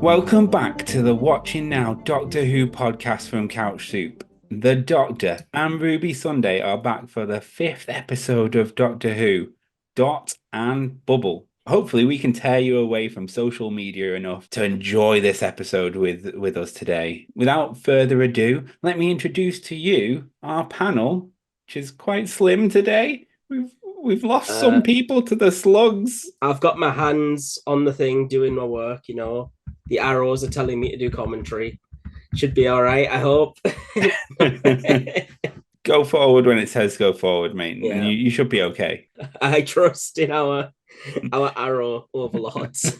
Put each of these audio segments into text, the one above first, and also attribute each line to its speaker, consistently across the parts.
Speaker 1: Welcome back to the Watching Now Doctor Who podcast from Couch Soup. The Doctor and Ruby Sunday are back for the fifth episode of Doctor Who, Dot and Bubble. Hopefully we can tear you away from social media enough to enjoy this episode with us today. Without further ado, let me introduce to you our panel, which is quite slim today. We've lost some people to the slugs.
Speaker 2: I've got my hands on the thing doing my work, you know. The arrows are telling me to do commentary. Should be all right, I hope.
Speaker 1: Go forward when it says go forward, mate.
Speaker 2: Yeah.
Speaker 1: And you should be okay.
Speaker 2: I trust in our arrow overlords.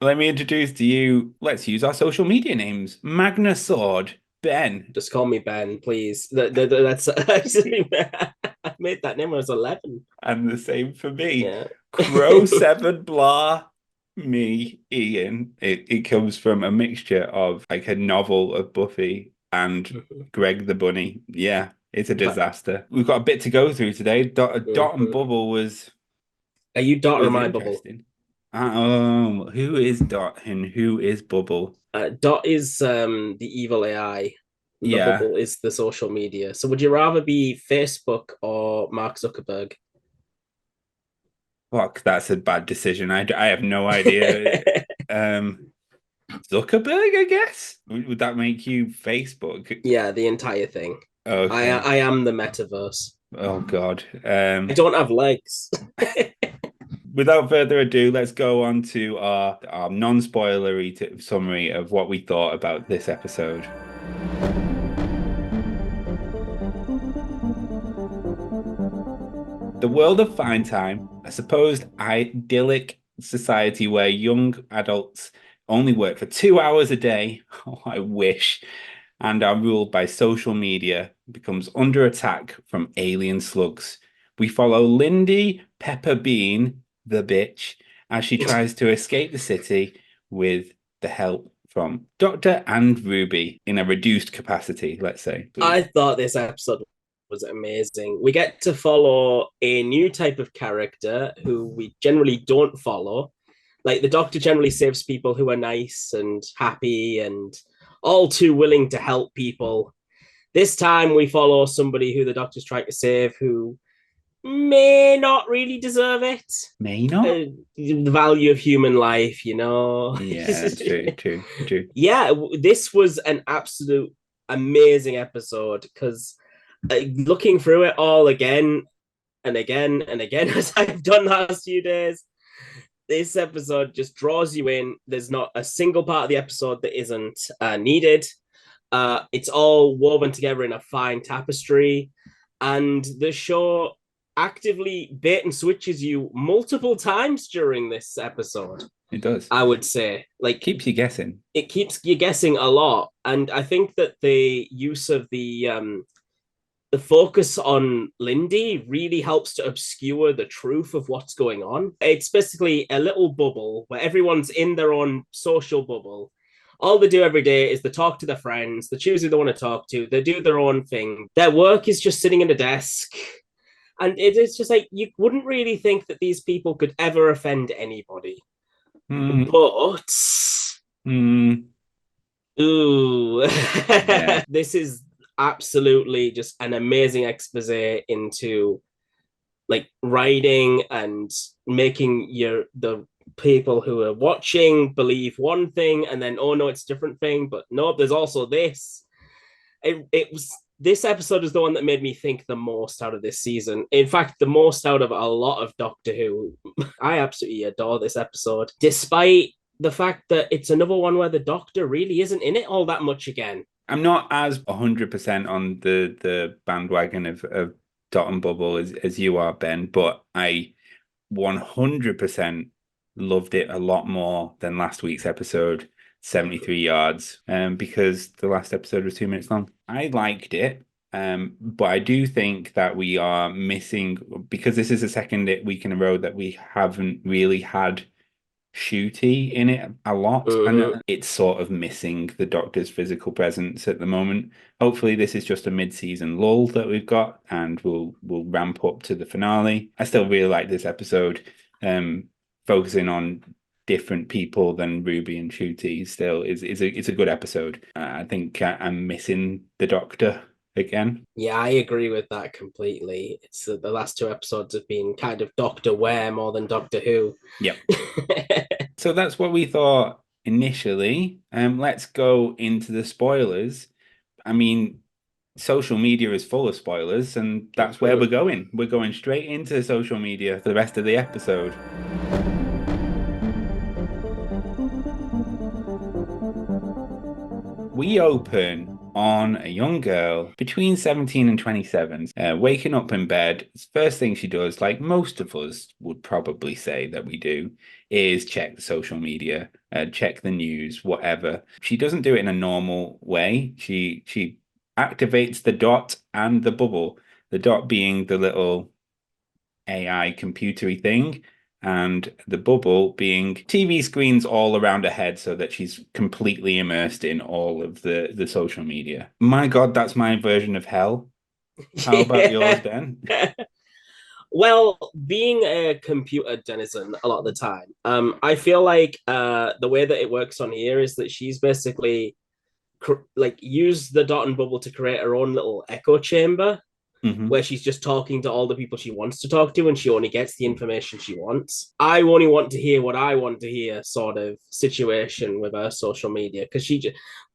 Speaker 1: Let me introduce to you, let's use our social media names. Magna Sword, Ben.
Speaker 2: Just call me Ben, please. That's I made that name when I was 11.
Speaker 1: And the same for me.
Speaker 2: Yeah.
Speaker 1: Crow 7 blah, me, Ian. It comes from a mixture of like a novel of Buffy and Greg the Bunny. Yeah, it's a disaster. We've got a bit to go through today. Dot and Bubble was...
Speaker 2: Are you Dot or am I Bubble?
Speaker 1: Who is Dot and who is Bubble?
Speaker 2: Dot is the evil AI. The Bubble is the social media. So would you rather be Facebook or Mark Zuckerberg?
Speaker 1: Fuck, that's a bad decision. I have no idea. Zuckerberg, I guess? Would that make you Facebook?
Speaker 2: Yeah, the entire thing.
Speaker 1: Okay.
Speaker 2: I am the metaverse.
Speaker 1: Oh, God.
Speaker 2: I don't have legs.
Speaker 1: Without further ado, let's go on to our non-spoilery summary of what we thought about this episode. The world of Fine Time, a supposed idyllic society where young adults only work for 2 hours a day, oh, I wish, and are ruled by social media, becomes under attack from alien slugs. We follow Lindy Pepper Bean, the bitch, as she tries to escape the city with the help from Doctor and Ruby in a reduced capacity, let's say.
Speaker 2: I thought this episode was amazing. We get to follow a new type of character who we generally don't follow. Like the Doctor generally saves people who are nice and happy and all too willing to help people. This time we follow somebody who the Doctor's trying to save who may not really deserve it.
Speaker 1: May not?
Speaker 2: The value of human life, you know?
Speaker 1: Yeah, true.
Speaker 2: Yeah, this was an absolute amazing episode because looking through it all again and again and again, as I've done the last few days, this episode just draws you in. There's not a single part of the episode that isn't needed. It's all woven together in a fine tapestry, and the show actively bait and switches you multiple times during this episode.
Speaker 1: It does.
Speaker 2: I would say, like,
Speaker 1: keeps you guessing.
Speaker 2: It keeps you guessing a lot, and I think that the use of the focus on Lindy really helps to obscure the truth of what's going on. It's basically a little bubble where everyone's in their own social bubble. All they do every day is they talk to their friends, they choose who they want to talk to, they do their own thing. Their work is just sitting in a desk. And it's just like, you wouldn't really think that these people could ever offend anybody. But... Ooh. Yeah. This is absolutely just an amazing expose into like writing and making the people who are watching believe one thing and then, oh no, it's a different thing, but no, there's also this. It was... This episode is the one that made me think the most out of this season. In fact, the most out of a lot of Doctor Who. I absolutely adore this episode, despite the fact that it's another one where the Doctor really isn't in it all that much again.
Speaker 1: I'm not as 100% on the bandwagon of Dot and Bubble as you are, Ben, but I 100% loved it a lot more than last week's episode. 73 yards, because the last episode was 2 minutes long. I liked it, but I do think that we are missing, because this is the second week in a row that we haven't really had Shooty in it a lot, and it's sort of missing the Doctor's physical presence at the moment. Hopefully this is just a mid-season lull that we've got, and we'll ramp up to the finale. I still really like this episode, focusing on different people than Ruby and Shooty still is it's a good episode. I think I'm missing the Doctor again.
Speaker 2: Yeah, I agree with that completely. It's the last two episodes have been kind of Doctor Where more than Doctor Who.
Speaker 1: Yep. So that's what we thought initially. Let's go into the spoilers. I mean, social media is full of spoilers, and that's where we're going. We're going straight into social media for the rest of the episode. We open on a young girl between 17 and 27, waking up in bed. First thing she does, like most of us would probably say that we do, is check the social media, check the news, whatever. She doesn't do it in a normal way. She activates the dot and the bubble. The dot being the little AI computery thing, and the bubble being TV screens all around her head so that she's completely immersed in all of the social media. My God, that's my version of hell. How about yours, Ben?
Speaker 2: Well, being a computer denizen a lot of the time, I feel like the way that it works on here is that she's basically use the dot and bubble to create her own little echo chamber where she's just talking to all the people she wants to talk to and she only gets the information she wants. I only want to hear what I want to hear sort of situation with her social media because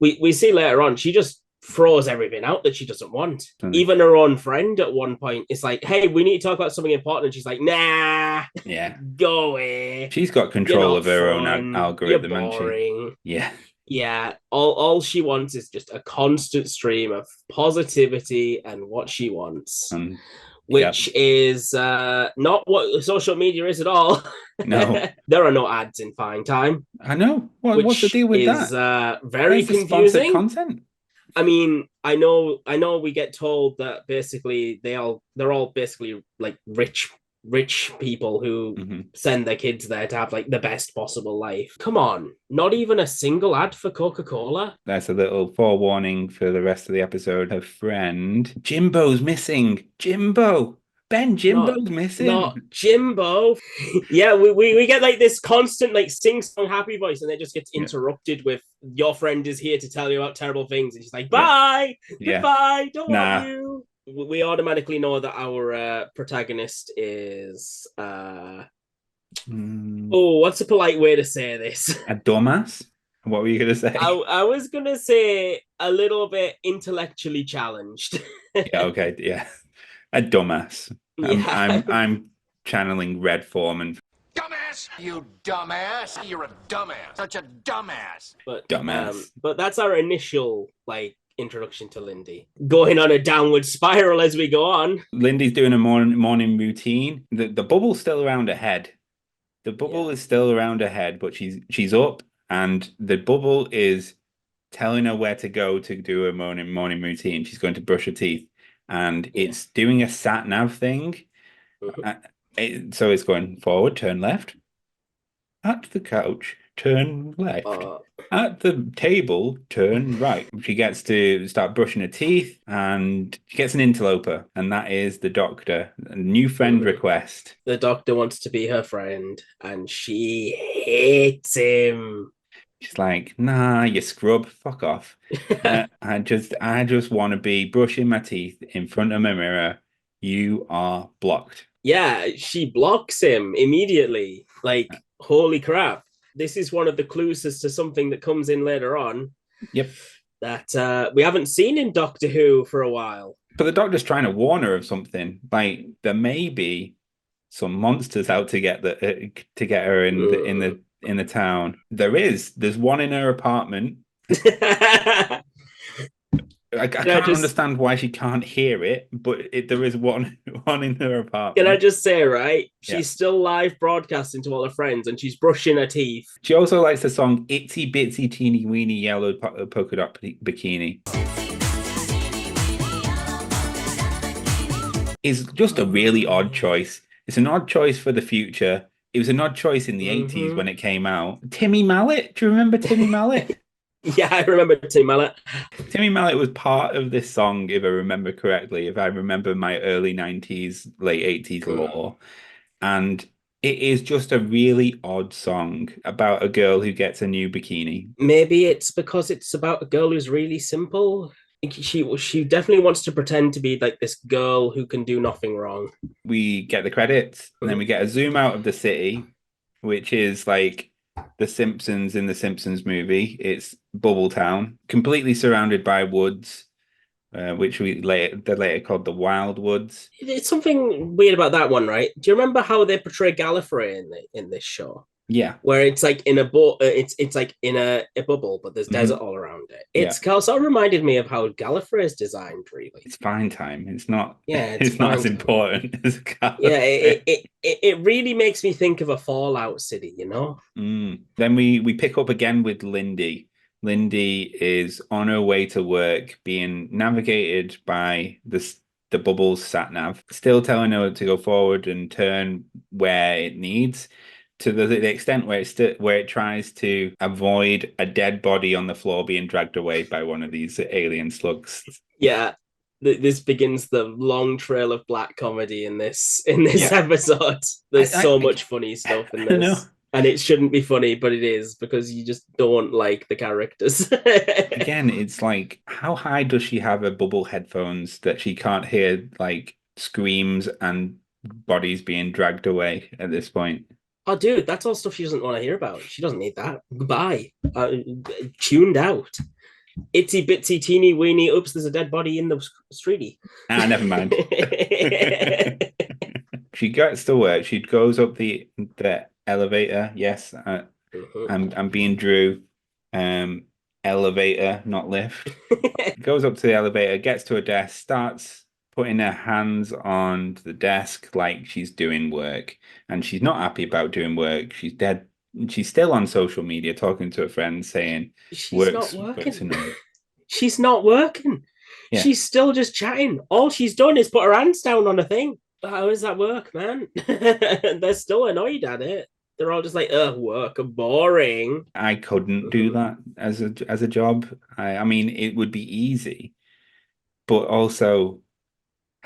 Speaker 2: we see later on, she just throws everything out that she doesn't want. Even her own friend at one point is like, hey, we need to talk about something important. And she's like, nah,
Speaker 1: yeah,
Speaker 2: go away.
Speaker 1: She's got control of her own algorithm,
Speaker 2: you're boring.
Speaker 1: Yeah.
Speaker 2: Yeah, all she wants is just a constant stream of positivity and what she wants, which is not what social media is at all.
Speaker 1: No.
Speaker 2: There are no ads in Fine Time.
Speaker 1: I know. What's the deal with that?
Speaker 2: Very confusing.
Speaker 1: Content.
Speaker 2: I mean, I know we get told that basically they're all basically like rich people who send their kids there to have like the best possible life. Come on, not even a single ad for Coca-Cola.
Speaker 1: That's a little forewarning for the rest of the episode. Her friend Jimbo's missing. Jimbo's missing.
Speaker 2: Not Jimbo. Yeah, we get like this constant like sing-song happy voice, and it just gets interrupted with your friend is here to tell you about terrible things, and she's like, bye, goodbye, don't want you. We automatically know that our protagonist is what's a polite way to say this?
Speaker 1: A dumbass? What were you gonna say?
Speaker 2: I was gonna say a little bit intellectually challenged.
Speaker 1: Okay, yeah. A dumbass. I'm channeling Red Foreman.
Speaker 3: Dumbass! You dumbass! You're a dumbass! Such a dumbass!
Speaker 2: But that's our initial like introduction to Lindy, going on a downward spiral as we go on.
Speaker 1: Lindy's doing a morning routine. The bubble's still around her head. The bubble is still around her head, but she's up, and the bubble is telling her where to go to do her morning routine. She's going to brush her teeth, and it's doing a sat nav thing. So it's going forward, turn left. At the couch, turn left. At the table, turn right. She gets to start brushing her teeth, and she gets an interloper, and that is the Doctor. A new friend request.
Speaker 2: The Doctor wants to be her friend, and she hates him.
Speaker 1: She's like, nah, you scrub, fuck off. I just want to be brushing my teeth in front of my mirror. You are blocked.
Speaker 2: Yeah, she blocks him immediately. Like, holy crap. This is one of the clues as to something that comes in later on.
Speaker 1: Yep.
Speaker 2: That we haven't seen in Doctor Who for a while.
Speaker 1: But the Doctor's trying to warn her of something. Like, there may be some monsters out to get her in the town. There's one in her apartment. I can't understand why she can't hear it, but there is one in her apartment.
Speaker 2: Can I just say, right? She's still live broadcasting to all her friends, and she's brushing her teeth.
Speaker 1: She also likes the song "Itsy Bitsy Teeny Weeny Yellow Polka Dot Bikini." It's just a really odd choice. It's an odd choice for the future. It was an odd choice in the 80s when it came out. Timmy Mallet, do you remember Timmy Mallet?
Speaker 2: Yeah, I remember Timmy Mallet.
Speaker 1: Timmy Mallet was part of this song, if I remember correctly, if I remember my early 90s, late 80s lore. And It is just a really odd song about a girl who gets a new bikini.
Speaker 2: Maybe it's because it's about a girl who's really simple. She definitely wants to pretend to be like this girl who can do nothing wrong.
Speaker 1: We get the credits, and then we get a zoom out of the city, which is like the Simpsons in the Simpsons movie. It's Bubble Town, completely surrounded by woods, which they're later called the Wild Woods.
Speaker 2: It's something weird about that one, right? Do you remember how they portray Gallifrey in this show?
Speaker 1: Yeah,
Speaker 2: Where it's like in a it's like in a bubble, but there's desert all around it. It's sort of reminded me of how Gallifrey is designed, really.
Speaker 1: it's fine time. It's not.
Speaker 2: Yeah,
Speaker 1: it's not as important as
Speaker 2: yeah,
Speaker 1: Gallifrey.
Speaker 2: it really makes me think of a Fallout city, you know?
Speaker 1: Then we pick up again with Lindy. Lindy is on her way to work, being navigated by the Bubbles sat nav, still telling her to go forward and turn where it needs, to the extent where where it tries to avoid a dead body on the floor being dragged away by one of these alien slugs.
Speaker 2: Yeah, this begins the long trail of black comedy in this episode. There's so much funny stuff in this. And it shouldn't be funny, but it is, because you just don't like the characters.
Speaker 1: Again, it's like, how high does she have her bubble headphones that she can't hear like screams and bodies being dragged away at this point?
Speaker 2: Oh, dude, that's all stuff she doesn't want to hear about. She doesn't need that. Goodbye. Tuned out. Itsy bitsy teeny weeny. Oops, there's a dead body in the streety.
Speaker 1: Never mind. She gets to work. She goes up the elevator. Yes, I'm being Drew. Elevator, not lift. Goes up to the elevator, gets to a desk, starts putting her hands on the desk like she's doing work, and she's not happy about doing work. She's dead. She's still on social media talking to her friends, saying
Speaker 2: she's not working.
Speaker 1: Works
Speaker 2: she's not working. Yeah. She's still just chatting. All she's done is put her hands down on a thing. How does that work, man? They're still annoyed at it. They're all just like, work, boring.
Speaker 1: I couldn't do that as a job. I mean, it would be easy, but also,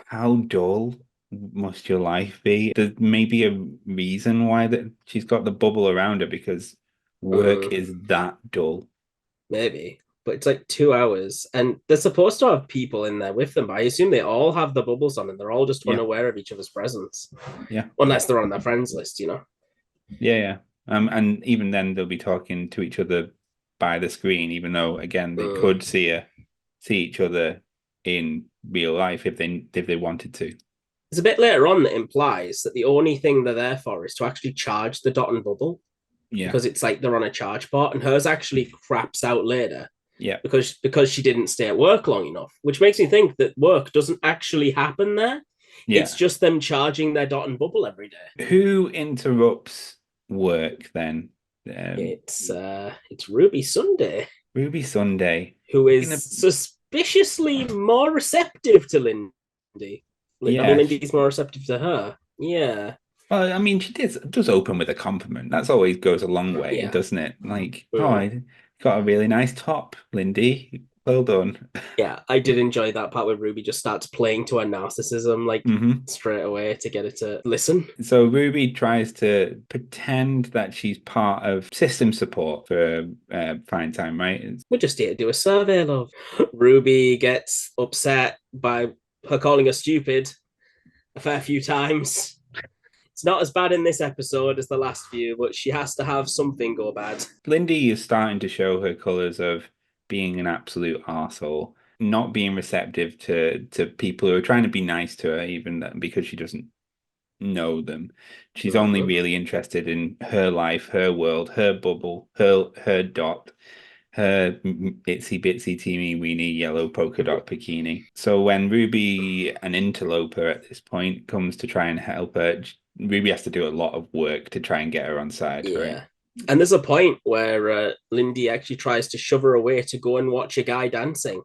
Speaker 1: how dull must your life be? There's maybe a reason why that she's got the bubble around her, because work is that dull.
Speaker 2: Maybe, but it's like 2 hours, and they're supposed to have people in there with them. But I assume they all have the bubbles on, and they're all just unaware of each other's presence.
Speaker 1: Yeah,
Speaker 2: unless they're on their friends list, you know.
Speaker 1: Yeah. And even then, they'll be talking to each other by the screen, even though, again, they could see each other in real life if they wanted to.
Speaker 2: There's a bit later on that implies that the only thing they're there for is to actually charge the dot and bubble. Yeah. Because it's like they're on a charge port, and hers actually craps out later.
Speaker 1: Yeah.
Speaker 2: Because she didn't stay at work long enough, which makes me think that work doesn't actually happen there. Yeah. It's just them charging their dot and bubble every day.
Speaker 1: Who interrupts work then?
Speaker 2: It's Ruby Sunday.
Speaker 1: Ruby Sunday,
Speaker 2: who is suspiciously more receptive to Lindy. Yeah. I mean, Lindy's more receptive to her. Yeah.
Speaker 1: Well, I mean, she does open with a compliment. That's always goes a long way, doesn't it? Like, I got a really nice top, Lindy. Well done.
Speaker 2: Yeah, I did enjoy that part where Ruby just starts playing to her narcissism, like straight away, to get her to listen.
Speaker 1: So Ruby tries to pretend that she's part of system support for Fine Time, right?
Speaker 2: We're just here to do a survey, love. Ruby gets upset by her calling her stupid a fair few times. It's not as bad in this episode as the last few, but she has to have something go bad.
Speaker 1: Lindy is starting to show her colours of being an absolute arsehole, not being receptive to people who are trying to be nice to her, even because she doesn't know them. She's only really interested in her life, her world, her bubble, her dot, her itsy bitsy teeny weeny yellow polka dot bikini. So when Ruby, an interloper at this point, comes to try and help her, Ruby has to do a lot of work to try and get her on side, right?
Speaker 2: And there's a point where Lindy actually tries to shove her away to go and watch a guy dancing.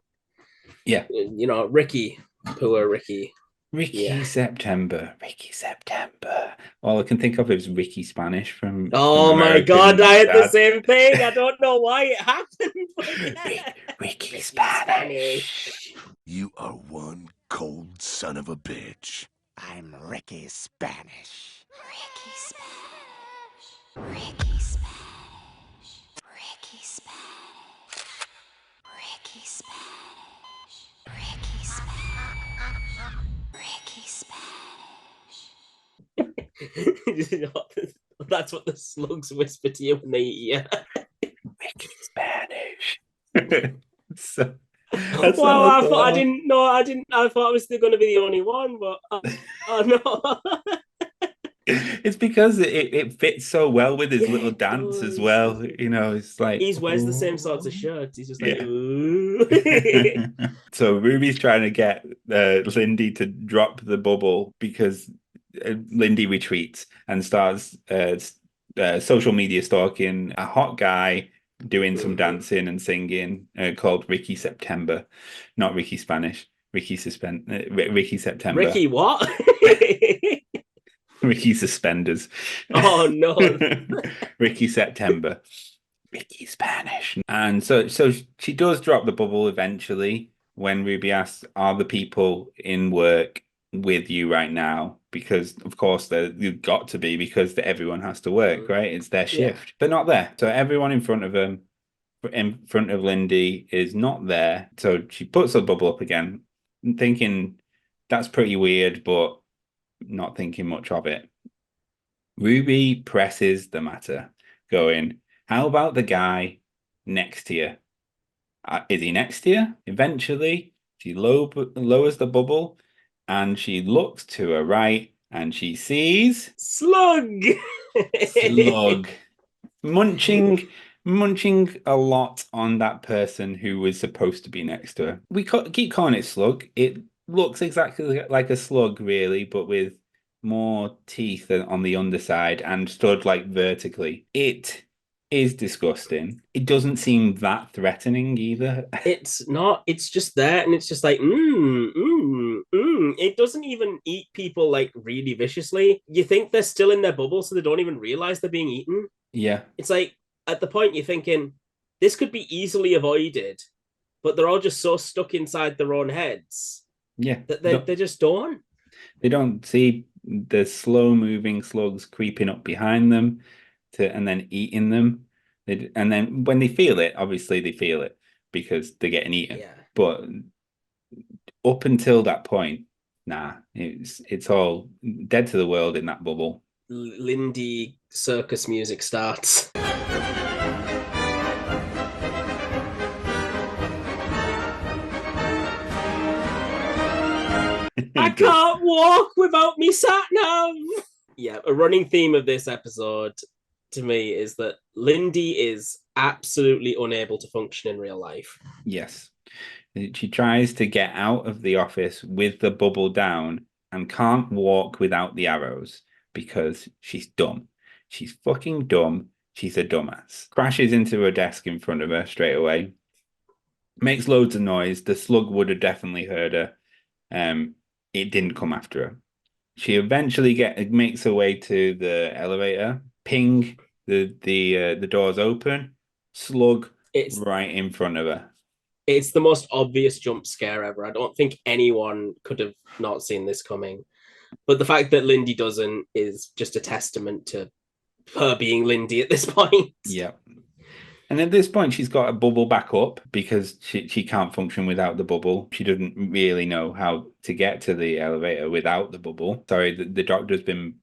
Speaker 1: Yeah.
Speaker 2: You know, Ricky. Poor Ricky.
Speaker 1: Ricky September. All I can think of is Ricky Spanish from
Speaker 2: my God, I had the same thing. I don't know why it happened.
Speaker 1: Ricky Spanish.
Speaker 3: You are one cold son of a bitch.
Speaker 4: I'm Ricky Spanish. Ricky Spanish. Ricky Spanish. Ricky Spanish. Ricky Spanish. Ricky Spanish. Ricky Spanish.
Speaker 2: That's what the slugs whisper to you when they eat you.
Speaker 1: Ricky Spanish. So,
Speaker 2: Well, I thought I didn't know. I thought I was still going to be the only one, but oh no.
Speaker 1: It's because it fits so well with his little dance as well. You know, it's like
Speaker 2: he wears the same sorts of shirts. He's just like,
Speaker 1: yeah.
Speaker 2: ooh.
Speaker 1: So Ruby's trying to get Lindy to drop the bubble because Lindy retreats and starts social media stalking a hot guy doing some dancing and singing called Ricky September, not Ricky Spanish, Ricky Ricky September.
Speaker 2: Ricky what?
Speaker 1: Ricky Suspenders.
Speaker 2: Oh no.
Speaker 1: Ricky September. Ricky Spanish. And so she does drop the bubble eventually when Ruby asks, are the people in work with you right now? Because of course you've got to be, because everyone has to work, right? It's their shift. They're not there. So everyone in front of Lindy is not there. So she puts the bubble up again, thinking that's pretty weird, but not thinking much of it. Ruby presses the matter, going, how about the guy next to you? Is he next to you? Eventually, she lowers the bubble and she looks to her right and she sees
Speaker 2: Slug.
Speaker 1: Slug munching a lot on that person who was supposed to be next to her. We keep calling it Slug. It looks exactly like a slug, really, but with more teeth on the underside and stood like vertically. It is disgusting. It doesn't seem that threatening either.
Speaker 2: It's not. It's just there, and it's just like, It doesn't even eat people like really viciously. You think they're still in their bubble, so they don't even realize they're being eaten.
Speaker 1: Yeah.
Speaker 2: It's like at the point you're thinking this could be easily avoided, but they're all just so stuck inside their own heads.
Speaker 1: Yeah.
Speaker 2: That they just don't.
Speaker 1: They don't see the slow moving slugs creeping up behind them and then eating them. And then when they feel it, obviously they feel it because they're getting eaten.
Speaker 2: Yeah.
Speaker 1: But up until that point, nah, it's all dead to the world in that bubble.
Speaker 2: Lindy circus music starts. I can't walk without me sat nav. Yeah, a running theme of this episode to me is that Lindy is absolutely unable to function in real life.
Speaker 1: Yes. She tries to get out of the office with the bubble down and can't walk without the arrows because she's dumb. She's fucking dumb. She's a dumbass. Crashes into her desk in front of her straight away. Makes loads of noise. The slug would have definitely heard her. It didn't come after her. She eventually makes her way to the elevator. Ping, the doors open. Slug right in front of her.
Speaker 2: It's the most obvious jump scare ever. I don't think anyone could have not seen this coming. But the fact that Lindy doesn't is just a testament to her being Lindy at this point.
Speaker 1: Yeah. And at this point, she's got a bubble back up because she can't function without the bubble. She doesn't really know how to get to the elevator without the bubble. Sorry, the doctor's been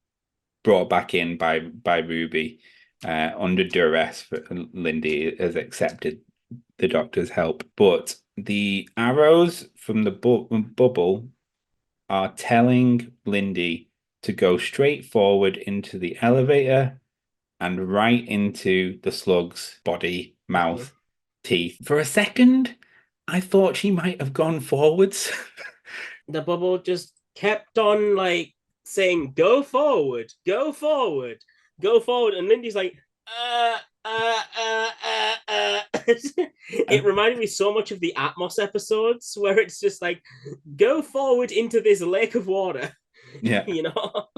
Speaker 1: brought back in by Ruby under duress. Lindy has accepted the doctor's help. But the arrows from the bubble are telling Lindy to go straight forward into the elevator and right into the slug's body, mouth, teeth. For a second, I thought she might have gone forwards.
Speaker 2: The bubble just kept on like saying, go forward, go forward, go forward. And Lindy's like, It reminded me so much of the Atmos episodes where it's just like, go forward into this lake of water.
Speaker 1: Yeah.
Speaker 2: You know?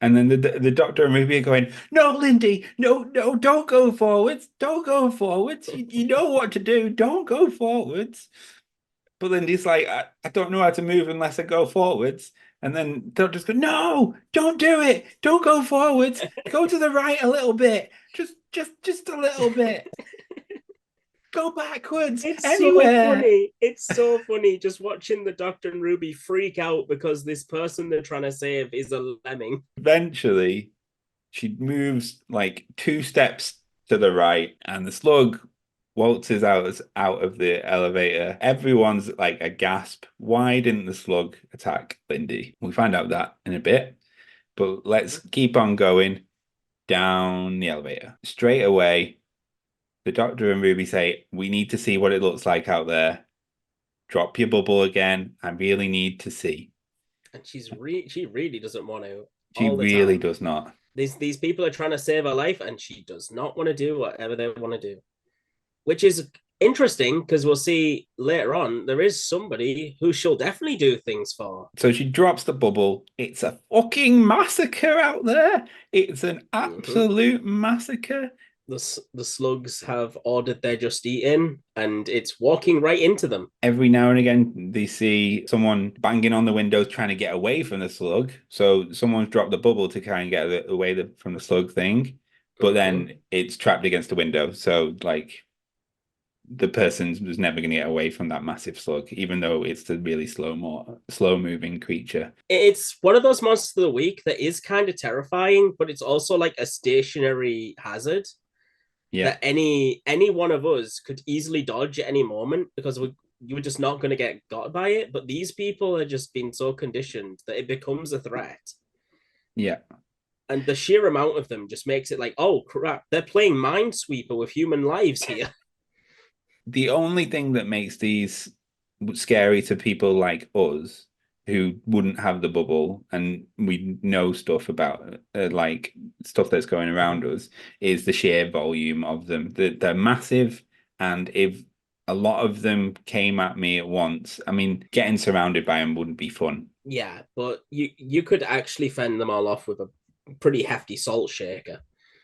Speaker 1: And then the doctor and Ruby are going, no, Lindy, no, don't go forwards. Don't go forwards. You know what to do. Don't go forwards. But Lindy's like, I don't know how to move unless I go forwards. And then they'll just go, no, don't do it. Don't go forwards. Go to the right a little bit. Just a little bit. Go backwards.
Speaker 2: It's
Speaker 1: Anywhere.
Speaker 2: so funny. It's so funny just watching the Doctor and Ruby freak out because this person they're trying to save is a lemming.
Speaker 1: Eventually, she moves like 2 steps to the right, and the slug waltzes out of the elevator. Everyone's like a gasp. Why didn't the slug attack Lindy? We find out that in a bit, but let's keep on going down the elevator. Straight away, the Doctor and Ruby say, we need to see what it looks like out there. Drop your bubble again. I really need to see.
Speaker 2: And she really doesn't want to.
Speaker 1: She really does not.
Speaker 2: These people are trying to save her life, and she does not want to do whatever they want to do. Which is interesting because we'll see later on there is somebody who she'll definitely do things for.
Speaker 1: So she drops the bubble. It's a fucking massacre out there. It's an absolute massacre.
Speaker 2: The slugs have ordered their Just Eating, and it's walking right into them.
Speaker 1: Every now and again, they see someone banging on the windows trying to get away from the slug. So someone's dropped the bubble to kind of get away from the slug thing, but then it's trapped against the window. So like the person was never going to get away from that massive slug, even though it's a really slow moving creature.
Speaker 2: It's one of those monsters of the week that is kind of terrifying, but it's also like a stationary hazard.
Speaker 1: Yeah.
Speaker 2: That any one of us could easily dodge at any moment because you were just not going to get got by it. But these people are just being so conditioned that it becomes a threat.
Speaker 1: Yeah.
Speaker 2: And the sheer amount of them just makes it like, oh crap, they're playing Minesweeper with human lives here.
Speaker 1: The only thing that makes these scary to people like us who wouldn't have the bubble and we know stuff about like stuff that's going around us is the sheer volume of them. They're massive, and if a lot of them came at me at once, I mean, getting surrounded by them wouldn't be fun.
Speaker 2: Yeah, but you could actually fend them all off with a pretty hefty salt shaker.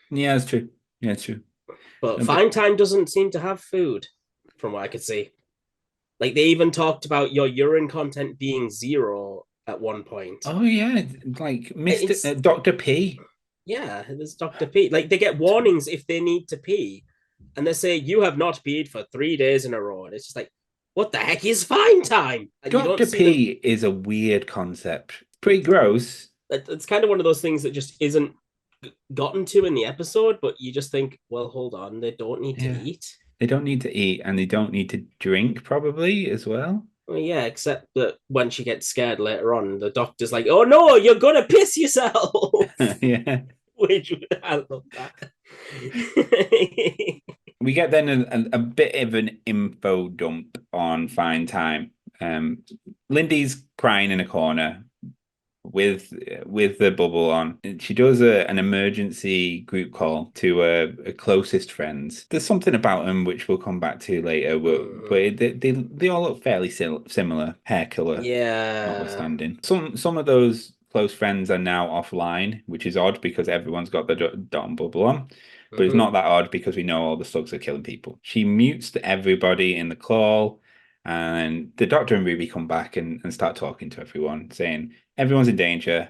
Speaker 1: Yeah, that's true. Yeah, it's true.
Speaker 2: But Fine Time doesn't seem to have food, from what I could see. Like, they even talked about your urine content being 0 at one point.
Speaker 1: Oh, yeah. Like Dr. P.
Speaker 2: Yeah, there's Dr. P. Like, they get warnings if they need to pee. And they say, you have not peed for 3 days in a row. And it's just like, what the heck is Fine Time? And
Speaker 1: Dr. P is a weird concept. Pretty gross.
Speaker 2: It's kind of one of those things that just isn't gotten to in the episode, but you just think, well, hold on, they don't need to eat.
Speaker 1: They don't need to eat, and they don't need to drink, probably, as well.
Speaker 2: Well, yeah, except that when she gets scared later on, the doctor's like, oh no, you're gonna piss yourself.
Speaker 1: Yeah.
Speaker 2: Which I love that.
Speaker 1: We get then a bit of an info dump on Fine Time. Lindy's crying in a corner with the bubble on. She does an emergency group call to her closest friends. There's something about them which we'll come back to later, but they all look fairly similar, hair color, notwithstanding. Some of those close friends are now offline, which is odd because everyone's got the dot and bubble on. But it's not that odd because we know all the slugs are killing people. She mutes everybody in the call, and the Doctor and Ruby come back and start talking to everyone, saying, everyone's in danger.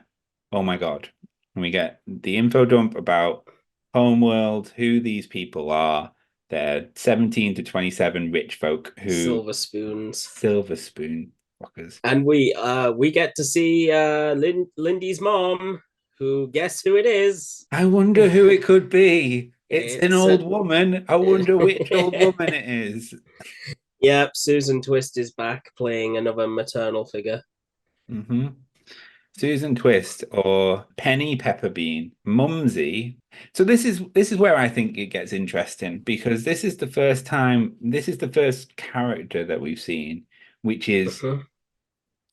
Speaker 1: Oh my God. And we get the info dump about Homeworld, who these people are. They're 17 to 27 rich folk who... Silver spoon fuckers.
Speaker 2: And we get to see Lindy's mom, who, guess who it is?
Speaker 1: I wonder who it could be. It's an old woman. I wonder which old woman it is.
Speaker 2: Yep, Susan Twist is back playing another maternal figure.
Speaker 1: Mm-hmm. Susan Twist or Penny Pepperbean, Mumsy. So this is where I think it gets interesting, because this is the first character that we've seen which is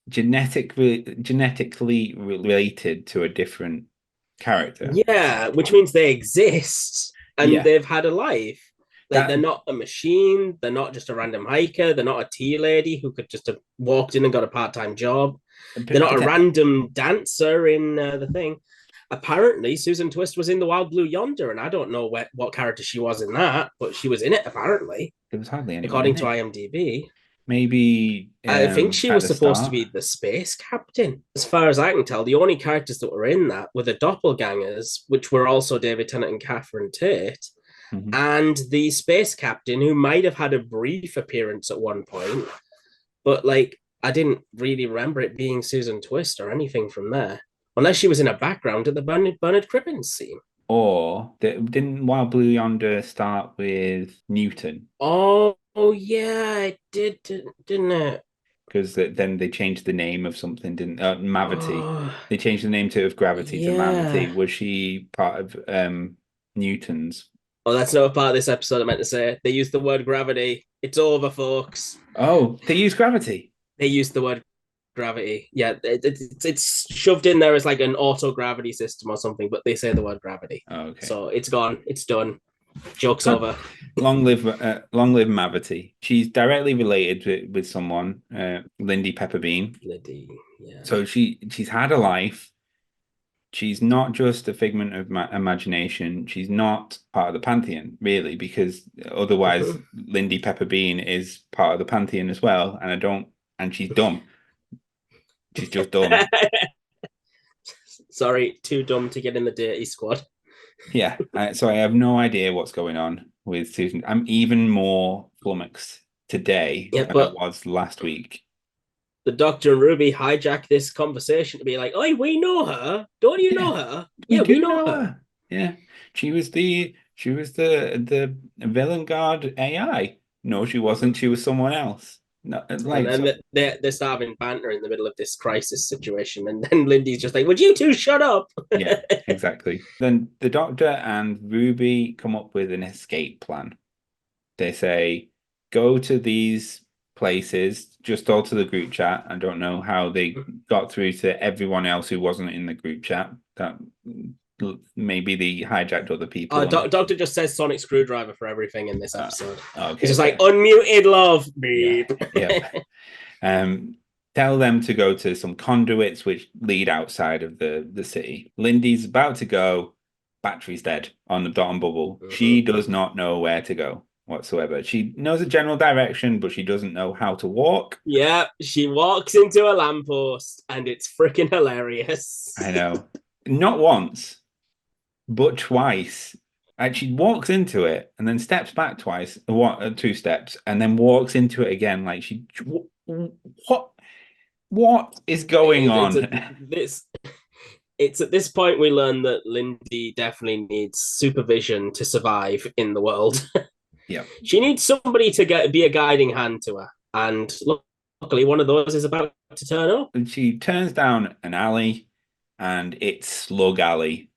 Speaker 1: genetically related to a different character.
Speaker 2: Yeah, which means they exist and they've had a life. Like, they're not a machine. They're not just a random hiker. They're not a tea lady who could just have walked in and got a part-time job. They're not a random dancer in the thing. Apparently, Susan Twist was in The Wild Blue Yonder, and I don't know what character she was in that, but she was in it, apparently.
Speaker 1: There was hardly anyone
Speaker 2: according to IMDb.
Speaker 1: maybe
Speaker 2: I think she
Speaker 1: at
Speaker 2: was
Speaker 1: the
Speaker 2: supposed to
Speaker 1: start.
Speaker 2: be the space captain. As far as I can tell, the only characters that were in that were the doppelgangers, which were also David Tennant and Catherine Tate,
Speaker 1: Mhm.
Speaker 2: and the space captain, who might have had a brief appearance at one point, but like I didn't really remember it being Susan Twist or anything from there, unless she was in a background at the Bernard Cribbins scene.
Speaker 1: Or didn't Wild Blue Yonder start with Newton?
Speaker 2: Oh yeah, it did, didn't it?
Speaker 1: Because then they changed the name of something, didn't Mavity?
Speaker 2: Oh
Speaker 1: They changed the name of Gravity to Mavity.
Speaker 2: yeah.
Speaker 1: Was she part of Newton's?
Speaker 2: Oh, that's not a part of this episode I meant to say. They used the word gravity. It's over, folks.
Speaker 1: Oh, they use Gravity.
Speaker 2: They used the word gravity. Yeah, it's shoved in there as like an auto gravity system or something, but they say the word gravity.
Speaker 1: Oh, okay.
Speaker 2: So it's gone. It's done. Joke's over.
Speaker 1: Long live Mavity. She's directly related with someone, Lindy Pepperbean.
Speaker 2: Lindy, yeah.
Speaker 1: So she's had a life. She's not just a figment of imagination. She's not part of the pantheon, really, because otherwise Lindy Pepperbean is part of the pantheon as well. And she's dumb. She's just dumb.
Speaker 2: Sorry, too dumb to get in the dirty squad.
Speaker 1: Yeah. So I have no idea what's going on with Susan. I'm even more flummoxed today than I was last week.
Speaker 2: The Doctor and Ruby hijack this conversation to be like, "Oh, we know her. Don't you know her? Yeah, we know her.
Speaker 1: Yeah, she was the villain guard AI. No, she wasn't. She was someone else. No, like,
Speaker 2: and then they're starting banter in the middle of this crisis situation, and then Lindy's just like, "Would you two shut up?"
Speaker 1: Yeah, exactly. Then the Doctor and Ruby come up with an escape plan. They say, go to these places, just all to the group chat. I don't know how they got through to everyone else who wasn't in the group chat. That maybe they hijacked other people.
Speaker 2: Doctor just says sonic screwdriver for everything in this episode.
Speaker 1: Okay,
Speaker 2: he's just like, unmuted love. Beep.
Speaker 1: Yeah. Tell them to go to some conduits which lead outside of the city. Lindy's about to go. Battery's dead on the dot and bubble. She does not know where to go whatsoever. She knows a general direction, but she doesn't know how to walk.
Speaker 2: Yeah, she walks into a lamppost, and it's freaking hilarious.
Speaker 1: I know. Not once, but twice. And she walks into it and then steps back twice, two steps, and then walks into it again. Like what is going on?
Speaker 2: It's at this point we learn that Lindy definitely needs supervision to survive in the world.
Speaker 1: Yeah,
Speaker 2: she needs somebody to be a guiding hand to her, and luckily one of those is about to turn up.
Speaker 1: And she turns down an alley, and it's Slug Alley.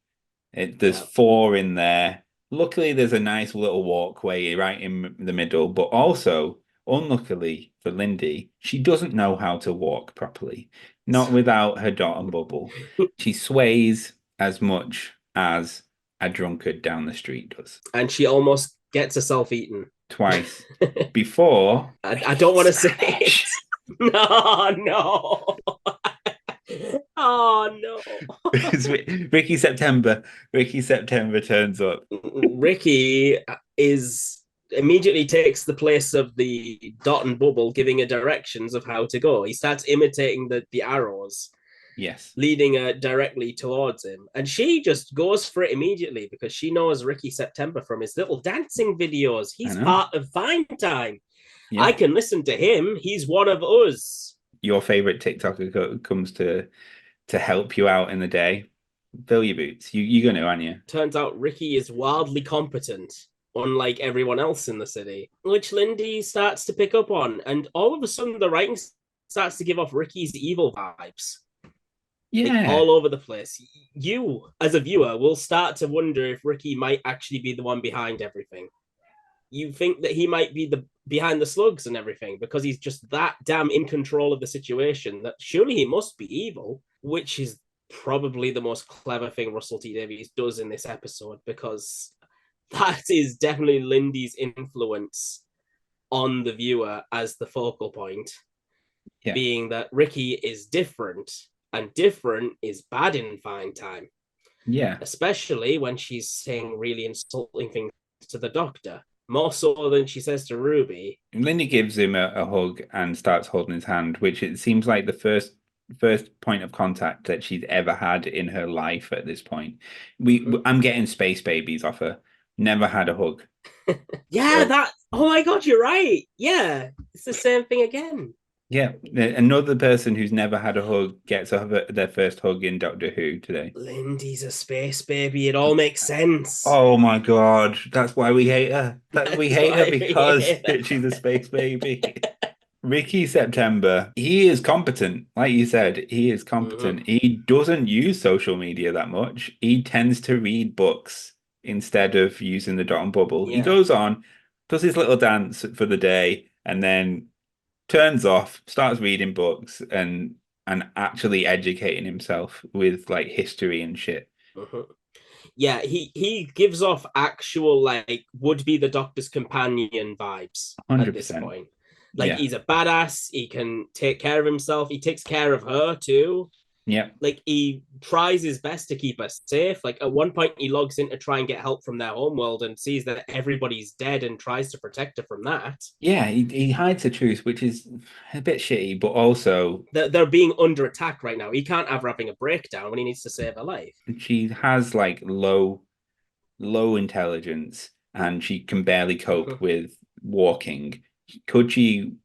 Speaker 1: There's 4 in there. Luckily, there's a nice little walkway right in the middle, but also, unluckily for Lindy, she doesn't know how to walk properly. Not without her dot and bubble. She sways as much as a drunkard down the street does.
Speaker 2: And she almost gets herself eaten.
Speaker 1: Twice. Before.
Speaker 2: I don't want to say it. No. Oh no.
Speaker 1: Ricky September turns up.
Speaker 2: Ricky immediately takes the place of the dot and bubble, giving her directions of how to go. He starts imitating the arrows.
Speaker 1: Yes.
Speaker 2: Leading her directly towards him. And she just goes for it immediately because she knows Ricky September from his little dancing videos. He's part of Fine Time. Yeah. I can listen to him. He's one of us.
Speaker 1: Your favorite TikToker comes to help you out in the day. Fill your boots. You're going to, aren't you?
Speaker 2: Turns out Ricky is wildly competent, unlike everyone else in the city, which Lindy starts to pick up on. And all of a sudden, the writing starts to give off Ricky's evil vibes.
Speaker 1: Yeah.
Speaker 2: Like, all over the place. You, as a viewer, will start to wonder if Ricky might actually be the one behind everything. You think that he might be behind the slugs and everything because he's just that damn in control of the situation that surely he must be evil, which is probably the most clever thing Russell T Davies does in this episode, because that is definitely Lindy's influence on the viewer as the focal point, being that Ricky is different, and different is bad in Fine Time.
Speaker 1: Yeah.
Speaker 2: Especially when she's saying really insulting things to the Doctor. more so than she says to Ruby.
Speaker 1: Lindy gives him a hug and starts holding his hand, which it seems like the first point of contact that she's ever had in her life at this point. I'm getting space babies off her. Never had a hug.
Speaker 2: Yeah, that. Oh my God, you're right. Yeah, it's the same thing again.
Speaker 1: Yeah, another person who's never had a hug gets their first hug in Doctor Who today.
Speaker 2: Lindy's a space baby. It all makes sense.
Speaker 1: Oh my God, that's why we hate her. We hate her
Speaker 2: why we
Speaker 1: because
Speaker 2: hate her.
Speaker 1: she's a space baby. Ricky September, he is competent. Like you said, he is competent. He doesn't use social media that much. He tends to read books instead of using the dot and bubble. He
Speaker 2: Yeah.
Speaker 1: goes on, does his little dance for the day, and then turns off, starts reading books and actually educating himself with like history and shit.
Speaker 2: Yeah, he gives off actual like would be the Doctor's companion vibes
Speaker 1: 100%.
Speaker 2: at this point. Like
Speaker 1: Yeah.
Speaker 2: he's a badass. He can take care of himself. He takes care of her too.
Speaker 1: Yeah.
Speaker 2: Like he tries his best to keep her safe. Like at one point he logs in to try and get help from their homeworld and sees that everybody's dead and tries to protect her from that.
Speaker 1: Yeah, he hides the truth, which is a bit shitty, but also
Speaker 2: they're being under attack right now. He can't have her having a breakdown when he needs to save her life.
Speaker 1: she has like low intelligence and she can barely cope with walking. Could she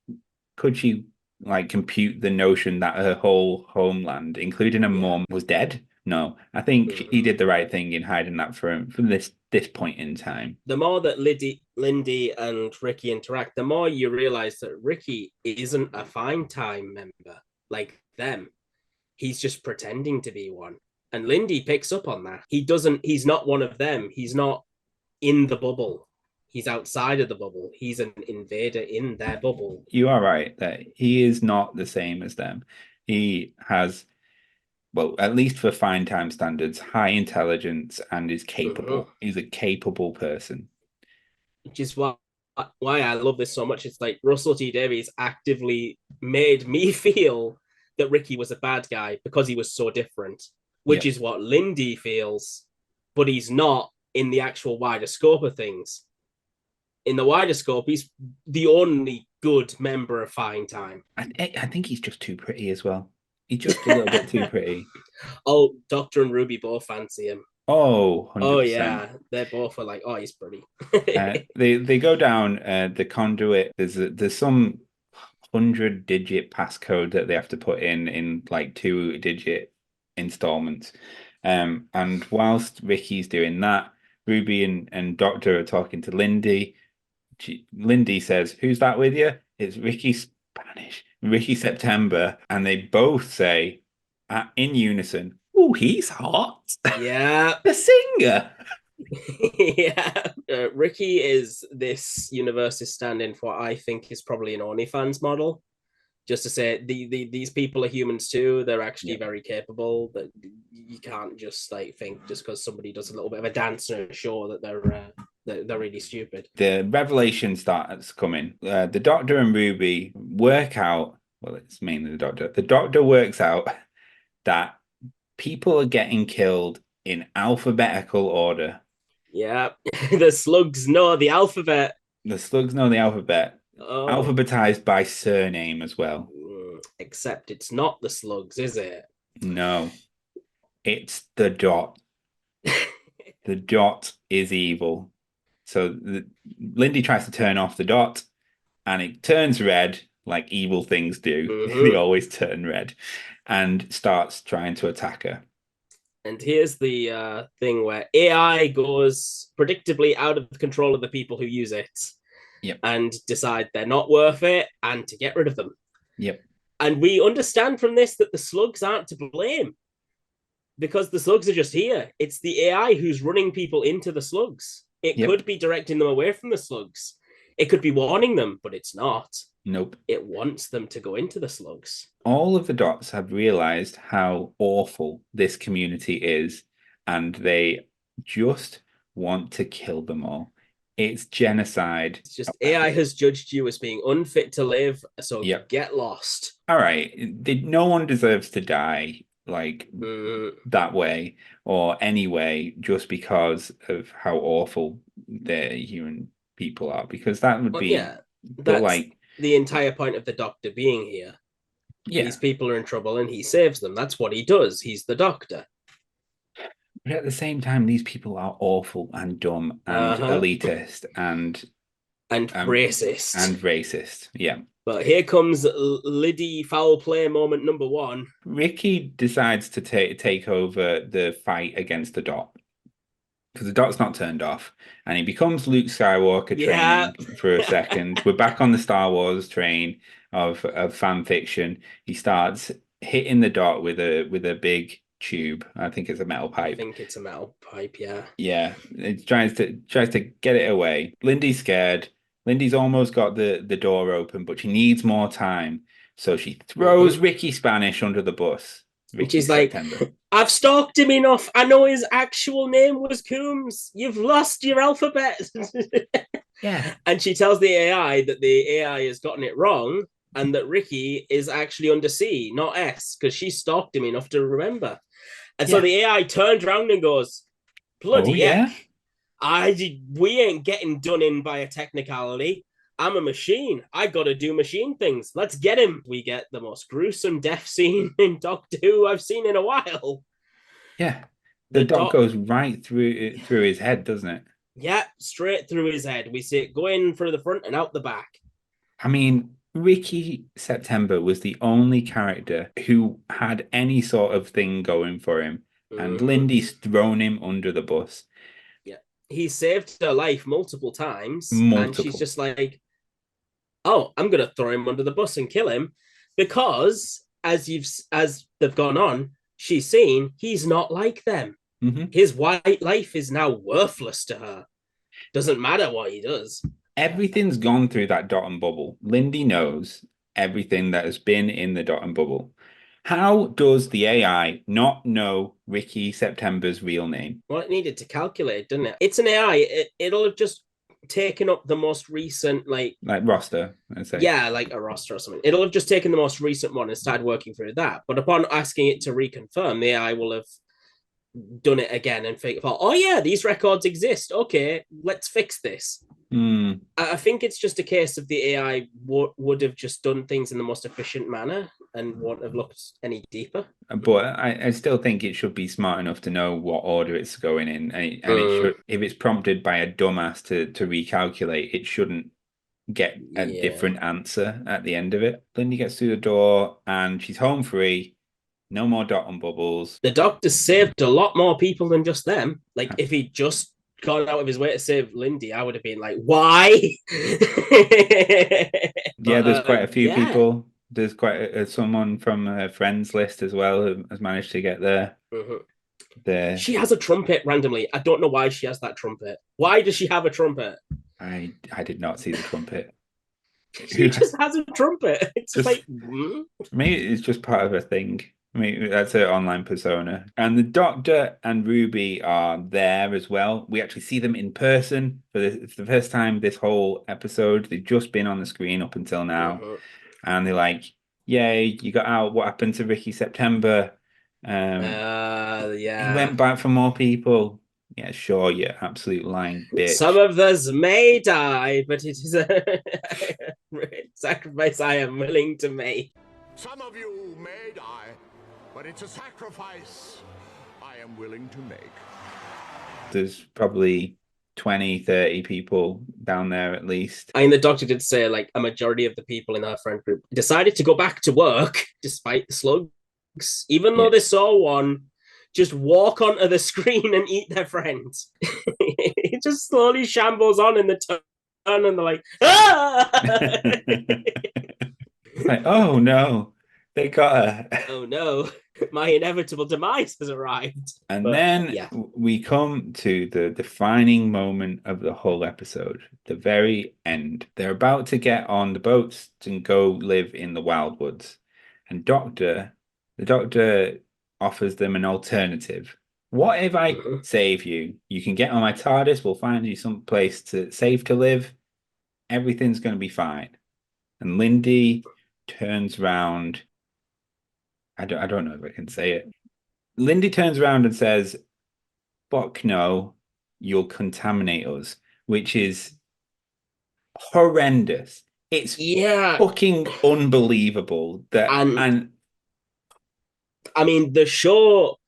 Speaker 1: like compute the notion that her whole homeland, including her mom, was dead? No, I think he did the right thing in hiding that from this point in time.
Speaker 2: The more that Lindy and Ricky interact, the more you realize that Ricky isn't a Fine Time member like them. He's just pretending to be one. And Lindy picks up on that. He's not one of them. He's not in the bubble. He's outside of the bubble. He's an invader in their bubble.
Speaker 1: You are right that he is not the same as them. He has, well, at least for Fine Time standards, high intelligence and is capable. He's a capable person.
Speaker 2: Which is why I love this so much. It's like Russell T Davies actively made me feel that Ricky was a bad guy because he was so different, which is what Lindy feels, but he's not in the actual wider scope of things. In the wider scope, he's the only good member of Fine Time.
Speaker 1: I think he's just too pretty as well. He's just a little bit too pretty.
Speaker 2: Oh, Doctor and Ruby both fancy him.
Speaker 1: Oh, 100%.
Speaker 2: Oh yeah, they both are like, oh, he's pretty.
Speaker 1: They go down the conduit. There's some 100-digit passcode that they have to put in like 2-digit installments. And whilst Ricky's doing that, Ruby and Doctor are talking to Lindy. Lindy says, "Who's that with you?" It's Ricky September, and they both say in unison, "Oh, he's hot."
Speaker 2: Yeah,
Speaker 1: the singer.
Speaker 2: Yeah, Ricky is this universe's stand-in for what I think is probably an OnlyFans model. Just to say, these people are humans too. They're actually very capable. That you can't just like think just because somebody does a little bit of a dance in a show that they're really stupid.
Speaker 1: The revelation starts coming. The Doctor and Ruby work out. Well, it's mainly the Doctor. The Doctor works out that people are getting killed in alphabetical order.
Speaker 2: Yeah, the slugs know the alphabet.
Speaker 1: The slugs know the alphabet. Oh. Alphabetized by surname as well.
Speaker 2: Except it's not the slugs, is it?
Speaker 1: No. It's the Dot. The Dot is evil. So Lindy tries to turn off the Dot and it turns red like evil things do. They always turn red and starts trying to attack her.
Speaker 2: And here's the thing where AI goes predictably out of the control of the people who use it.
Speaker 1: Yep.
Speaker 2: And decide they're not worth it and to get rid of them.
Speaker 1: Yep.
Speaker 2: And we understand from this that the slugs aren't to blame because the slugs are just here. It's the AI who's running people into the slugs. It could be directing them away from the slugs. It could be warning them, but it's not.
Speaker 1: Nope.
Speaker 2: It wants them to go into the slugs.
Speaker 1: All of the Dots have realized how awful this community is, and they just want to kill them all. It's genocide.
Speaker 2: It's just AI has judged you as being unfit to live, so get lost.
Speaker 1: All right. No one deserves to die like that way or any way just because of how awful their human people are, because that would be.
Speaker 2: Yeah,
Speaker 1: But
Speaker 2: that's
Speaker 1: like,
Speaker 2: the entire point of the Doctor being here.
Speaker 1: yeah.
Speaker 2: These people are in trouble and he saves them. That's what he does. He's the Doctor.
Speaker 1: But at the same time, these people are awful and dumb and elitist and
Speaker 2: racist.
Speaker 1: And racist, yeah.
Speaker 2: But here comes Liddy foul play moment number 1.
Speaker 1: Ricky decides to take over the fight against the Dot, because the Dot's not turned off, and he becomes Luke Skywalker training for a second. We're back on the Star Wars train of fan fiction. He starts hitting the Dot with a big tube. I think it's a metal pipe.
Speaker 2: I think it's a metal pipe, yeah.
Speaker 1: Yeah, it tries to get it away. Lindy's scared. Lindy's almost got the door open, but she needs more time. So she throws Ricky Spanish under the bus.
Speaker 2: She's like, I've stalked him enough. I know his actual name was Coombs. You've lost your alphabet.
Speaker 1: Yeah.
Speaker 2: And she tells the AI that the AI has gotten it wrong and that Ricky is actually under C, not S, because she stalked him enough to remember. And so the AI turns around and goes, bloody heck. We ain't getting done in by a technicality. I'm a machine. I gotta do machine things. Let's get him. We get the most gruesome death scene in Doctor Who I've seen in a while.
Speaker 1: Yeah. The Dot goes right through his head, doesn't it?
Speaker 2: Yeah, straight through his head. We see it go in through the front and out the back.
Speaker 1: I mean, Ricky September was the only character who had any sort of thing going for him. And Lindy's thrown him under the bus.
Speaker 2: He saved her life multiple times. And she's just like, oh, I'm going to throw him under the bus and kill him. Because as they've gone on, she's seen he's not like them. His white life is now worthless to her. Doesn't matter what he does.
Speaker 1: Everything's gone through that Dot and Bubble. Lindy knows everything that has been in the Dot and Bubble. How does the AI not know Ricky September's real name?
Speaker 2: Well, it needed to calculate, didn't it? It's an AI. It'll have just taken up the most recent, like
Speaker 1: roster, I'd say.
Speaker 2: Yeah, like a roster or something. It'll have just taken the most recent one and started working through that. But upon asking it to reconfirm, the AI will have done it again and think, oh yeah, these records exist. Okay, let's fix this. I think it's just a case of the AI would have just done things in the most efficient manner and won't have looked any deeper.
Speaker 1: But I still think it should be smart enough to know what order it's going in. And it should, if it's prompted by a dumbass to recalculate, it shouldn't get a different answer at the end of it. Lindy gets through the door and she's home free. No more Dot and Bubbles.
Speaker 2: The Doctor saved a lot more people than just them. Like, if he just gone out of his way to save Lindy, I would have been like, why?
Speaker 1: Yeah, there's quite a few people. There's quite someone from a friends list as well who has managed to get there.
Speaker 2: She has a trumpet randomly. I don't know why she has that trumpet. Why does she have a trumpet?
Speaker 1: I did not see the trumpet.
Speaker 2: She just has a trumpet. It's just, like...
Speaker 1: Maybe it's just part of a thing. I mean, that's her online persona. And the Doctor and Ruby are there as well. We actually see them in person for the first time this whole episode. They've just been on the screen up until now. And they're like, yay, you got out. What happened to Ricky September? He went back for more people. Yeah, sure, you absolute lying bitch.
Speaker 2: Some of us may die, but it is a sacrifice I am willing to make.
Speaker 3: Some of you may die, but it's a sacrifice I am willing to make.
Speaker 1: There's probably 20, 30 people down there at least.
Speaker 2: I mean, the Doctor did say, like, a majority of the people in her friend group decided to go back to work despite the slugs, even though they saw one just walk onto the screen and eat their friends. It just slowly shambles on in the turn and they're like, ah!
Speaker 1: Like, oh no, they got her.
Speaker 2: Oh no, my inevitable demise has arrived.
Speaker 1: And then we come to the defining moment of the whole episode, the very end. They're about to get on the boats and go live in the wildwoods. And the Doctor offers them an alternative. What if I save you? You can get on my TARDIS. We'll find you some place safe to live. Everything's going to be fine. And Lindy turns around. I don't know if I can say it. Lindy turns around and says, "Fuck no, you'll contaminate us," which is horrendous. It's
Speaker 2: Yeah.
Speaker 1: fucking unbelievable that
Speaker 2: And I mean, the show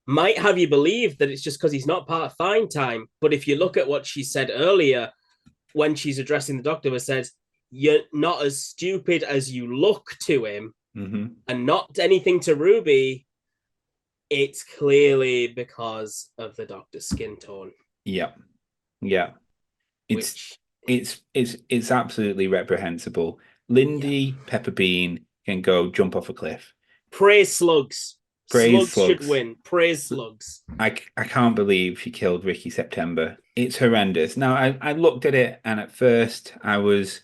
Speaker 2: might have you believe that it's just because he's not part of Fine Time. But if you look at what she said earlier, when she's addressing the doctor, says, "You're not as stupid as you look to him," and not anything to Ruby. It's clearly because of the doctor's skin tone.
Speaker 1: Yeah. It's absolutely reprehensible. Lindy Pepper Bean can go jump off a cliff.
Speaker 2: Praise slugs.
Speaker 1: Praise
Speaker 2: slugs should win. Praise slugs.
Speaker 1: I can't believe she killed Ricky September. It's horrendous. Now I looked at it, and at first I was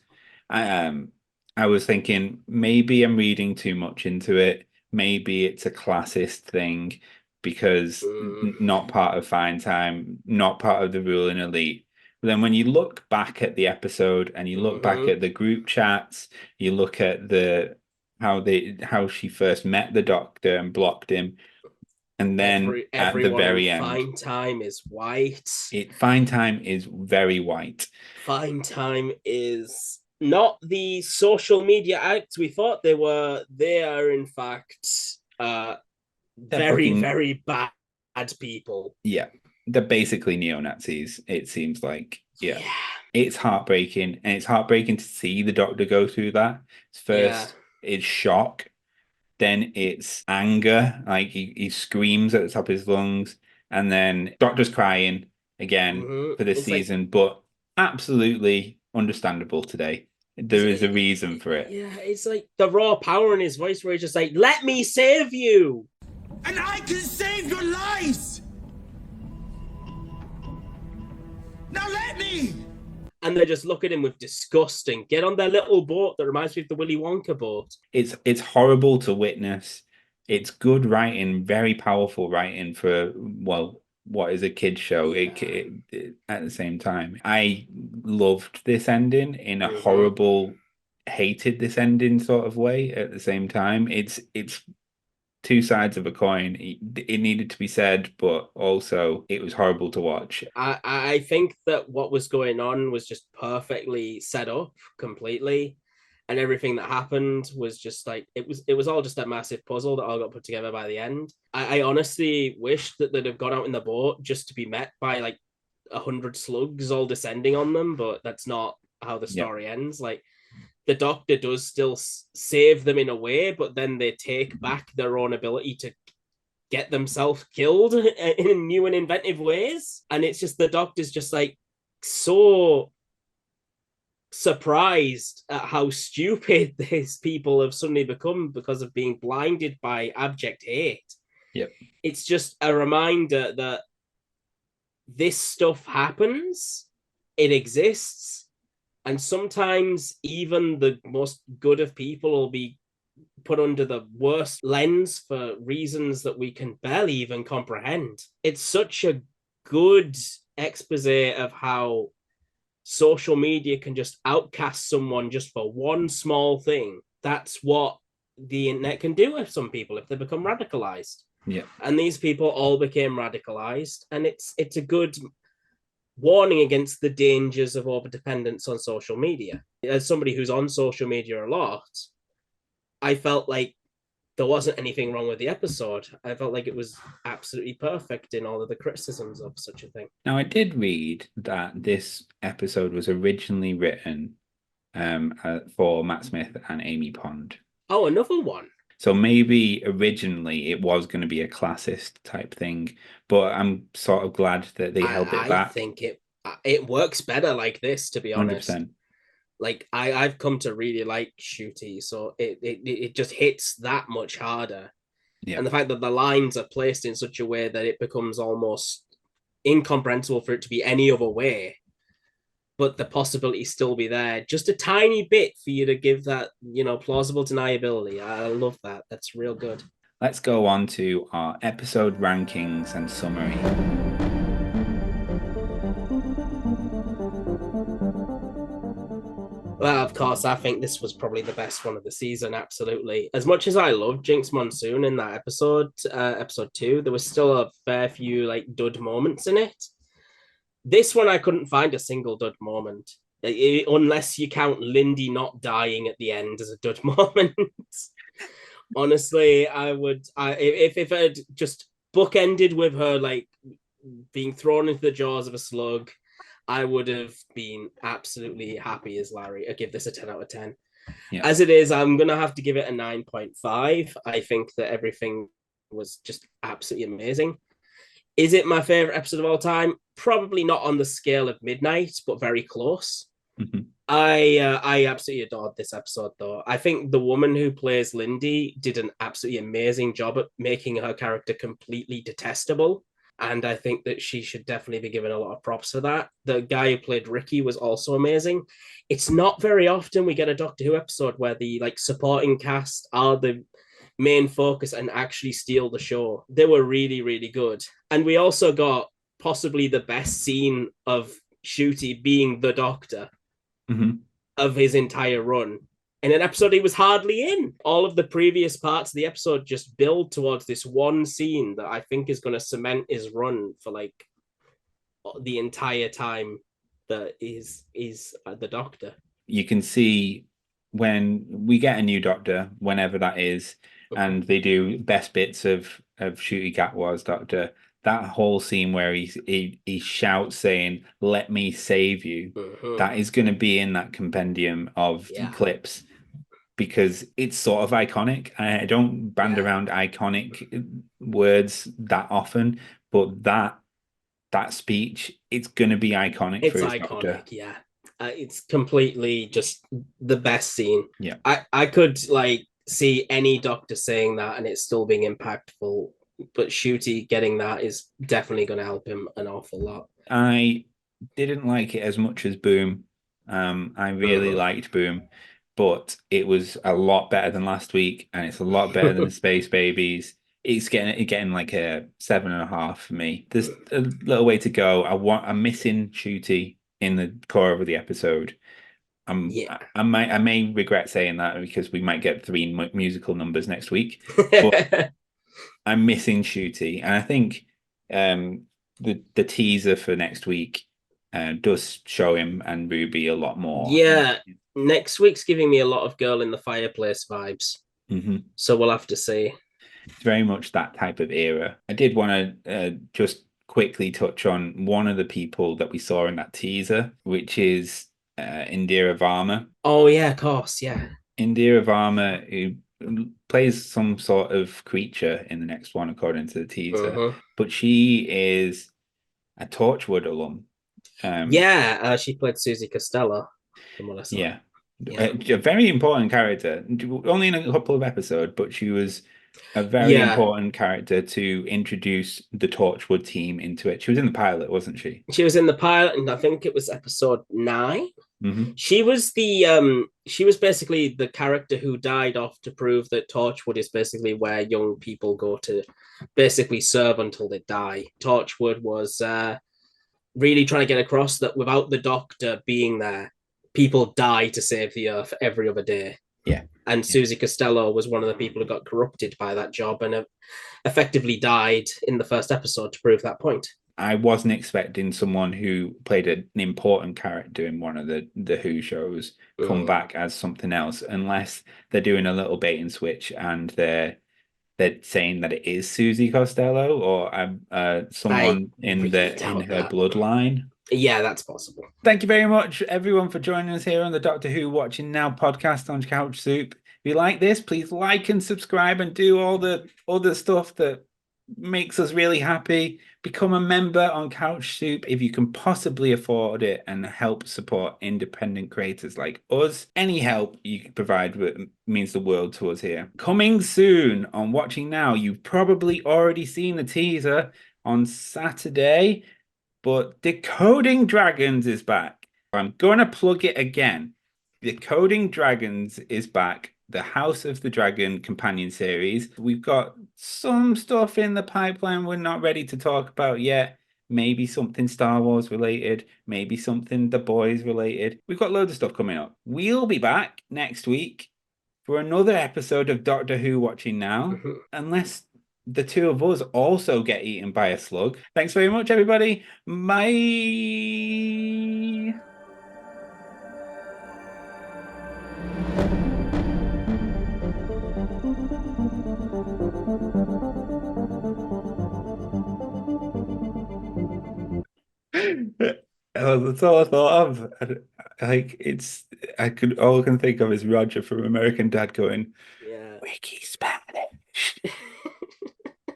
Speaker 1: thinking maybe I'm reading too much into it. Maybe it's a classist thing because not part of Fine Time, not part of the ruling elite. But then when you look back at the episode and you look back at the group chats, you look at how she first met the doctor and blocked him. And then at the very end,
Speaker 2: Fine Time is white.
Speaker 1: Fine Time is very white.
Speaker 2: Fine Time is not the social media acts we thought they were. They are, in fact, very bad people.
Speaker 1: Yeah. They're basically neo-Nazis, it seems like. Yeah. It's heartbreaking. And it's heartbreaking to see the doctor go through that. First, it's shock. Then it's anger, like he screams at the top of his lungs, and then Doctor's crying again for this season, but absolutely understandable today. There is a reason for it.
Speaker 2: Yeah, it's like the raw power in his voice where he's just like, "Let me save you!"
Speaker 5: And I can save your lives! Now let me!
Speaker 2: And they just look at him with disgust and get on their little boat that reminds me of the Willy Wonka boat.
Speaker 1: It's horrible to witness. It's good writing, very powerful writing for, well, what is a kid's show at the same time. I loved this ending in a horrible, hated this ending sort of way at the same time. It's two sides of a coin. It needed to be said, but also it was horrible to watch.
Speaker 2: I think that what was going on was just perfectly set up completely, and everything that happened was just like it was all just a massive puzzle that all got put together by the end. I honestly wish that they'd have gone out in the boat just to be met by like 100 slugs all descending on them, but that's not how the story ends. Like, the doctor does still save them in a way, but then they take back their own ability to get themselves killed in new and inventive ways. And it's just the doctor's just like so surprised at how stupid these people have suddenly become because of being blinded by abject hate.
Speaker 1: Yep.
Speaker 2: It's just a reminder that this stuff happens, it exists, and sometimes even the most good of people will be put under the worst lens for reasons that we can barely even comprehend. It's such a good expose of how social media can just outcast someone just for one small thing. That's what the internet can do with some people if they become radicalized.
Speaker 1: Yeah.
Speaker 2: And these people all became radicalized, and it's a good warning against the dangers of overdependence on social media. As somebody who's on social media a lot, I felt like there wasn't anything wrong with the episode. I felt like it was absolutely perfect in all of the criticisms of such a thing.
Speaker 1: Now, I did read that this episode was originally written for Matt Smith and Amy Pond.
Speaker 2: Oh, another one.
Speaker 1: So maybe originally it was going to be a classist type thing, but I'm sort of glad that they held it back.
Speaker 2: I think it works better like this, to be honest.
Speaker 1: 100%.
Speaker 2: Like I've come to really like Shooty, so it just hits that much harder. Yeah. And the fact that the lines are placed in such a way that it becomes almost incomprehensible for it to be any other way, but the possibility still be there, just a tiny bit for you to give that, plausible deniability. I love that. That's real good.
Speaker 1: Let's go on to our episode rankings and summary.
Speaker 2: Well, of course, I think this was probably the best one of the season, absolutely. As much as I loved Jinx Monsoon in that episode 2, there was still a fair few dud moments in it. This one, I couldn't find a single dud moment. Unless you count Lindy not dying at the end as a dud moment. Honestly, if it had just bookended with her like being thrown into the jaws of a slug, I would have been absolutely happy as Larry. I give this a 10 out of 10.
Speaker 1: Yeah.
Speaker 2: As it is, I'm gonna have to give it a 9.5. I think that everything was just absolutely amazing. Is it my favorite episode of all time? Probably not on the scale of Midnight, but very close.
Speaker 1: Mm-hmm.
Speaker 2: I absolutely adored this episode, though. I think the woman who plays Lindy did an absolutely amazing job at making her character completely detestable. And I think that she should definitely be given a lot of props for that. The guy who played Ricky was also amazing. It's not very often we get a Doctor Who episode where the like supporting cast are the main focus and actually steal the show. They were really, really good. And we also got possibly the best scene of Shooty being the Doctor of his entire run. In an episode he was hardly in. All of the previous parts of the episode just build towards this one scene that I think is going to cement his run for like the entire time that is the Doctor.
Speaker 1: You can see when we get a new Doctor, whenever that is, and they do best bits of Shooty Gatwa's Doctor, that whole scene where he shouts saying, "Let me save you," that is going to be in that compendium of clips, because it's sort of iconic. I don't band around iconic words that often, but that speech, it's going to be iconic.
Speaker 2: It's
Speaker 1: for his
Speaker 2: iconic,
Speaker 1: Doctor.
Speaker 2: yeah. It's completely just the best scene.
Speaker 1: Yeah.
Speaker 2: I could like see any Doctor saying that and it's still being impactful, but Shooty getting that is definitely going to help him an awful lot.
Speaker 1: I didn't like it as much as Boom. I really liked Boom, but it was a lot better than last week, and it's a lot better than the Space Babies. It's getting like a 7.5 for me. There's a little way to go. I'm missing Shooty in the core of the episode. I may regret saying that because we might get 3 musical numbers next week. But I'm missing Shooty, and I think the teaser for next week does show him and Ruby a lot more.
Speaker 2: Yeah, next week's giving me a lot of Girl in the Fireplace vibes. So we'll have to see.
Speaker 1: It's very much that type of era. I did want to just quickly touch on one of the people that we saw in that teaser, which is Indira Varma.
Speaker 2: Oh yeah, of course, yeah.
Speaker 1: Indira Varma, who plays some sort of creature in the next one, according to the teaser. But she is a Torchwood alum.
Speaker 2: She played Susie Costello, from what I saw.
Speaker 1: Yeah. A very important character. Only in a couple of episodes, but she was a very important character to introduce the Torchwood team into it. She was in the pilot, wasn't she?
Speaker 2: She was in the pilot, and I think it was episode 9. She was she was basically the character who died off to prove that Torchwood is basically where young people go to basically serve until they die. Torchwood was really trying to get across that without the Doctor being there, people die to save the Earth every other day.
Speaker 1: Yeah.
Speaker 2: And Susie Costello was one of the people who got corrupted by that job and effectively died in the first episode to prove that point.
Speaker 1: I wasn't expecting someone who played an important character in one of the Who shows come back as something else, unless they're doing a little bait and switch and they're saying that it is Susie Costello or someone in her bloodline.
Speaker 2: Yeah, that's possible.
Speaker 1: Thank you very much, everyone, for joining us here on the Doctor Who Watching Now podcast on Couch Soup. If you like this, please like and subscribe and do all the other stuff that makes us really happy. Become a member on Couch Soup if you can possibly afford it and help support independent creators like us. Any help you can provide means the world to us here. Coming soon on Watching Now, you've probably already seen the teaser on Saturday, but Decoding Dragons is back. I'm going to plug it again. Decoding Dragons is back. The House of the Dragon companion series. We've got some stuff in the pipeline we're not ready to talk about yet. Maybe something Star Wars related, maybe something The Boys related. We've got loads of stuff coming up. We'll be back next week for another episode of Doctor Who Watching Now, unless the two of us also get eaten by a slug. Thanks very much, everybody. Bye. Oh, that's all I thought of. Like all I can think of is Roger from American Dad going,
Speaker 2: Yeah.
Speaker 1: Wiki Spanish.